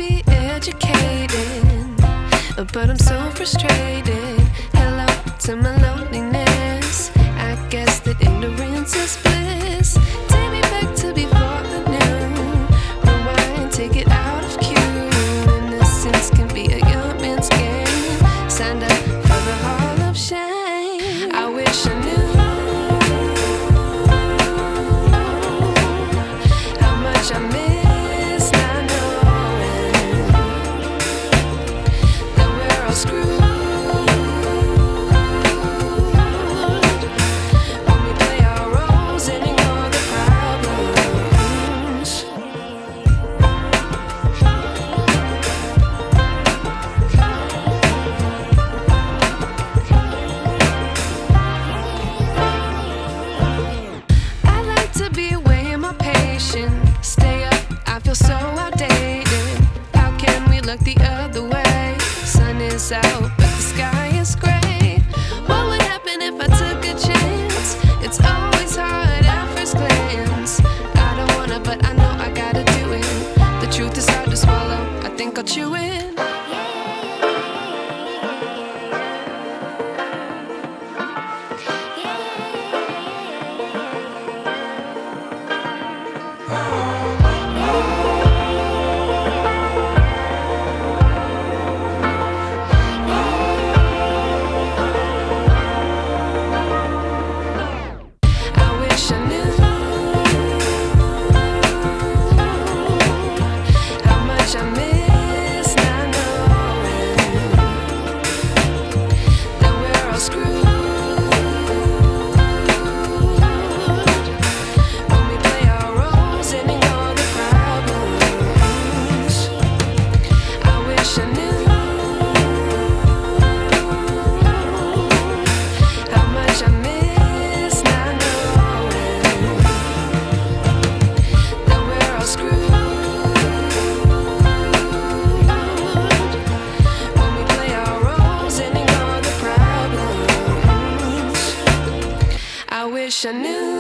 be educated, but I'm so frustrated. Hello to my loneliness. I guess that ignorance is bliss. Take me back to before I knew. Rewind, take it out of cue. Innocence can be a young man's game. Signed up for the hall of shame. I wish I knew how much I miss not knowing that we're all screwed. Stay up, I feel so outdated. How can we look the other way? Sun is out, but the sky is gray. What would happen if I took a chance? It's always hard at first glance. I don't wanna, but I know I gotta do it. The truth is hard to swallow, I think I'll chew it. I wish I knew